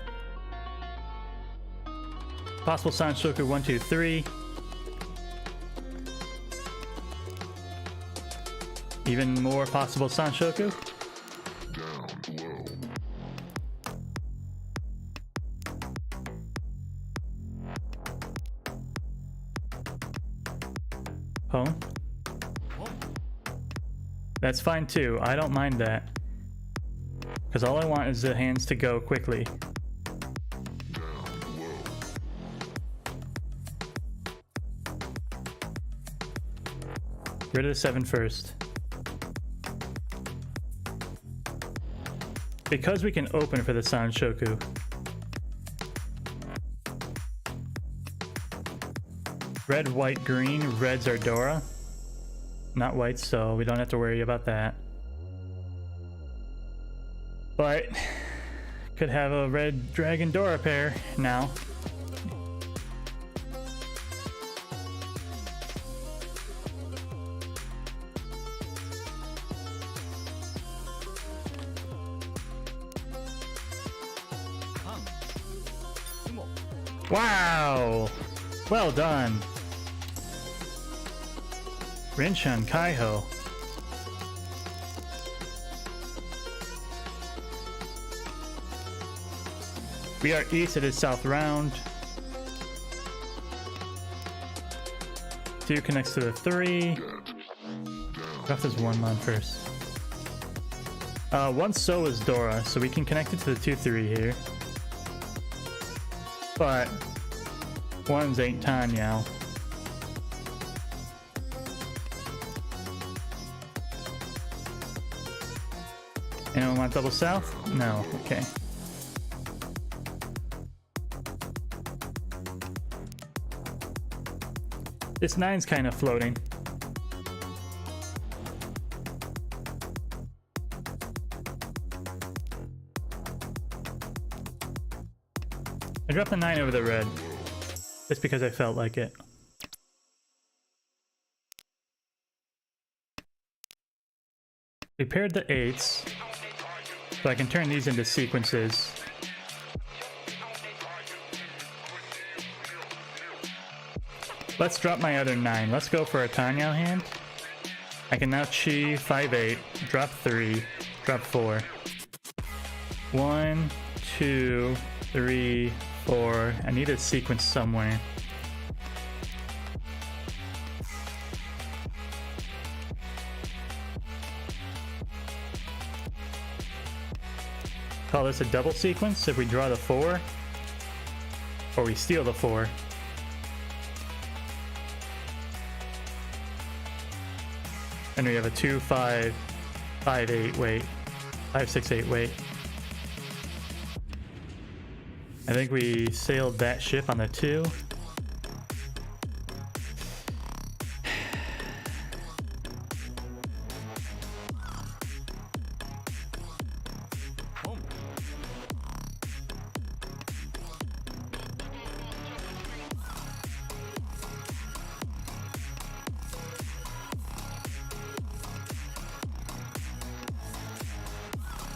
Speaker 1: Possible Sanshoku 1, 2, 3. Even more possible Sanshoku.
Speaker 2: Down low.
Speaker 1: Home. That's fine too. I don't mind that. Because all I want is the hands to go quickly.
Speaker 2: Down low.
Speaker 1: Rid of the 7 first. Because we can open for the Sanshoku. Red, white, green. Red's our Dora. Not white, so we don't have to worry about that. But could have a red dragon Dora pair now. Wow! Well done. Rinshan Kaiho. We are east of the south round. 2 connects to the 3. Drop this 1 mon first. 1 so is Dora, so we can connect it to the 2-3 here. But 1's ain't Tanya. Anyone want double south? No, okay. This 9's kind of floating. I dropped the 9 over the red, just because I felt like it. We paired the 8s, so I can turn these into sequences. Let's drop my other 9. Let's go for a Tanya hand. I can now chi 5-8, drop 3, drop 4. 1, 2, 3, 4. I need a sequence somewhere. Call this a double sequence if we draw the 4, or we steal the 4. And we have a 2, 5, 5, 8, wait. 5, 6, 8, wait. I think we sailed that ship on the 2.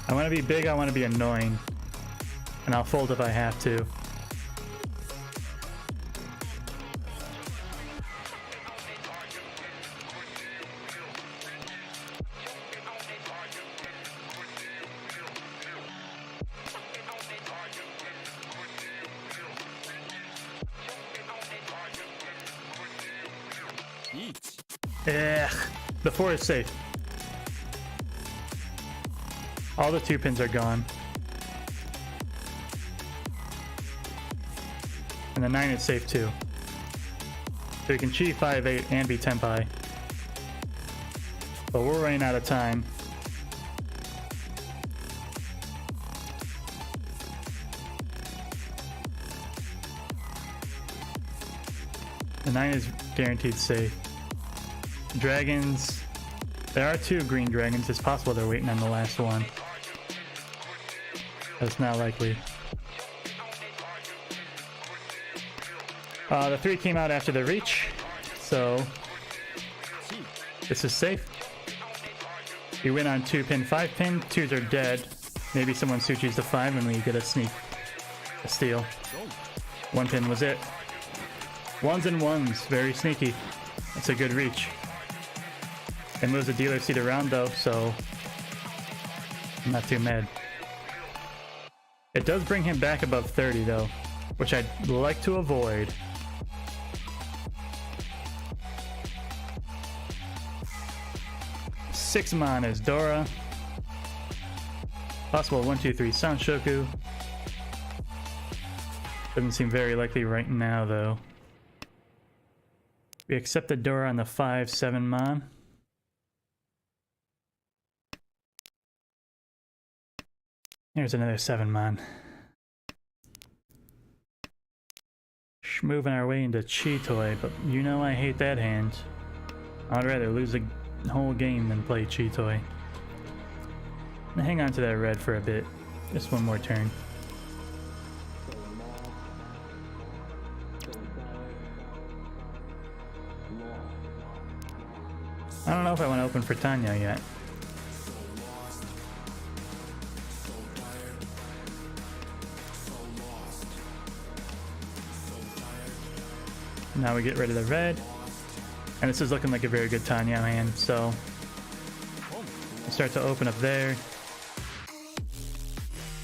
Speaker 1: I want to be big, I want to be annoying. And I'll fold if I have to. Ugh, the 4 is safe. All the 2 pins are gone. And the 9 is safe too. So we can chi 5-8 and be tempai. But we're running out of time. The 9 is guaranteed safe. Dragons. There are 2 green dragons. It's possible they're waiting on the last one. That's not likely. The 3 came out after the reach, so this is safe. You win on 2 pin, 5 pin. 2s are dead. Maybe someone suchis the 5 and we get a sneak, a steal. 1 pin was it. 1s and 1s, very sneaky. That's a good reach. It moves the dealer seat around though, so I'm not too mad. It does bring him back above 30 though, which I'd like to avoid. Six manas, Dora. Possible 1, 2, 3 Sanshoku. Doesn't seem very likely right now though. We accept the Dora on the 5, 7 man. Here's another 7 man. Moving our way into Chitoi, but you know I hate that hand. I'd rather lose a whole game than play Chitoi. Hang on to that red for a bit. Just one more turn. I don't know if I want to open for Tanya yet. Now we get rid of the red. And this is looking like a very good Tanya hand, so we'll start to open up there.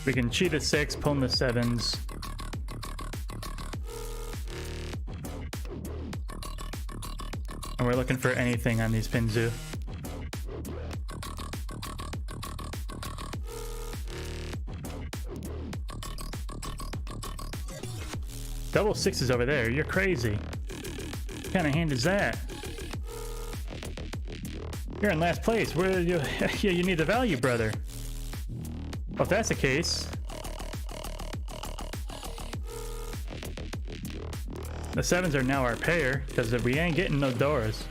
Speaker 1: We can cheat a 6, pull in the 7s. And we're looking for anything on these Pinzu. Double 6s over there, you're crazy. What kind of hand is that? You're in last place. Where you? Yeah, you need the value, brother. Well, if that's the case, the 7s are now our pair because we ain't getting no Doras.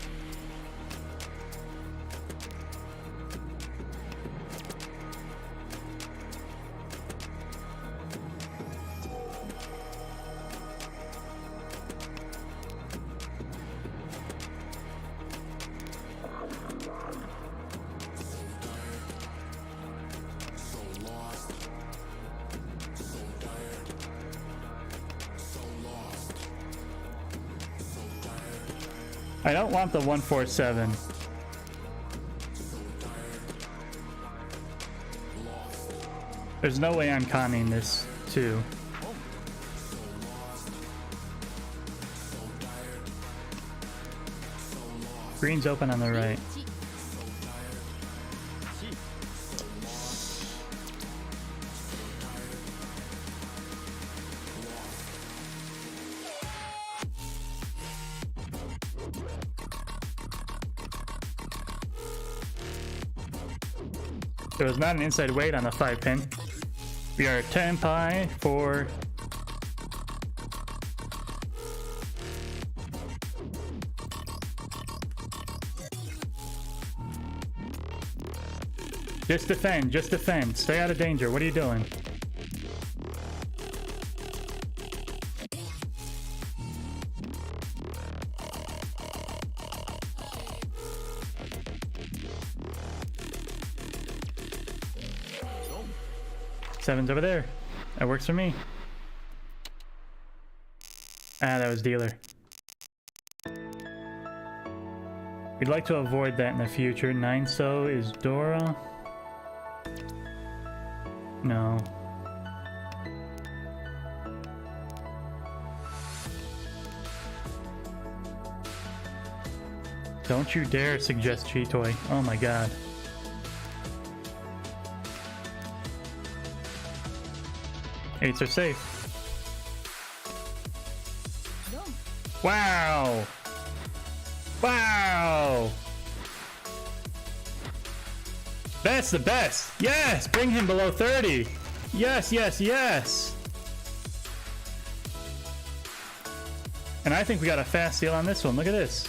Speaker 1: I don't want the 147. There's no way I'm conning this too. Green's open on the right. There was not an inside weight on the 5 pin. We are 10 pi for just defend, just defend. Stay out of danger. What are you doing? Seven's over there. That works for me. Ah, that was dealer. We'd like to avoid that in the future. 9 so is Dora. No. Don't you dare suggest Chitoi. Oh my god. Eights are safe. Wow! Wow! That's the best! Yes! Bring him below 30! Yes, yes, yes! And I think we got a fast deal on this one. Look at this.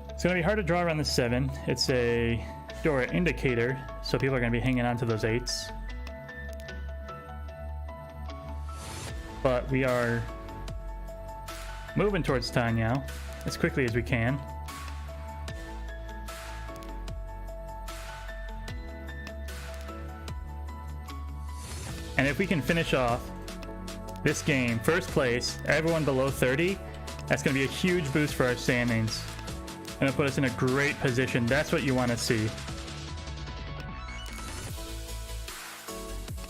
Speaker 1: It's going to be hard to draw around the 7. It's a door indicator, so people are going to be hanging on to those 8s. But we are moving towards Tanyao as quickly as we can. And if we can finish off this game first place, everyone below 30, that's going to be a huge boost for our standings. Going to put us in a great position. That's what you want to see.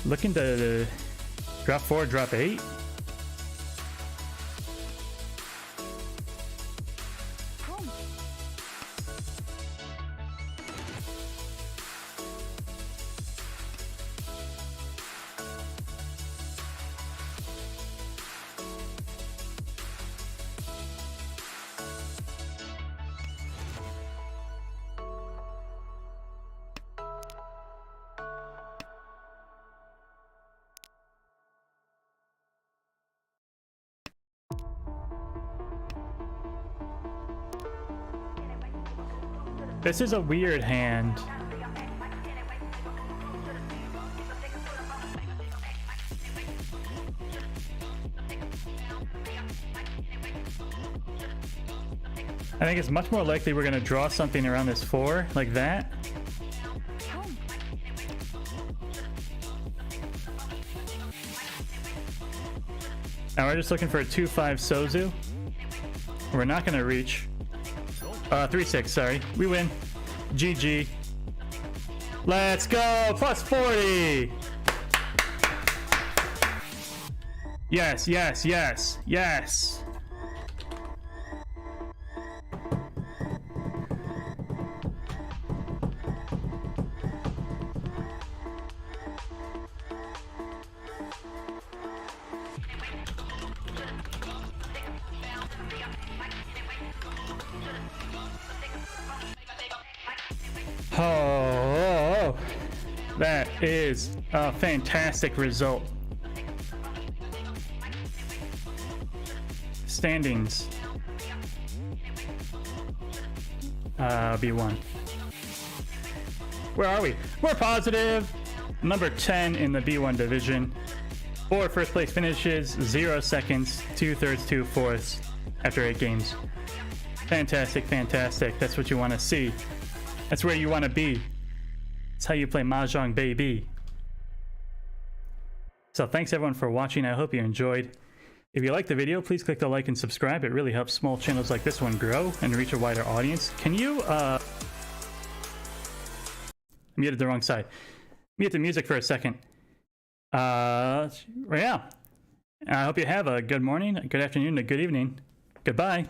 Speaker 1: Looking to drop 4, drop 8. This is a weird hand. I think it's much more likely we're going to draw something around this 4, like that. Now we're just looking for a 2-5 Sozu. We're not going to reach. 3-6, sorry. We win. GG. Let's go! Plus 40! Yes, yes, yes, yes! Oh, that is a fantastic result. Standings. B1. Where are we? We're positive. Number 10 in the B1 division. 4 first place finishes, 0 seconds, 2/3, 2/4 after 8 games. Fantastic, fantastic. That's what you want to see. That's where you want to be. It's how you play Mahjong, baby. So thanks everyone for watching. I hope you enjoyed. If you liked the video, please click the like and subscribe. It really helps small channels like this one grow and reach a wider audience. Can you, muted the wrong side. Mute the music for a second. Yeah. I hope you have a good morning, a good afternoon, a good evening. Goodbye.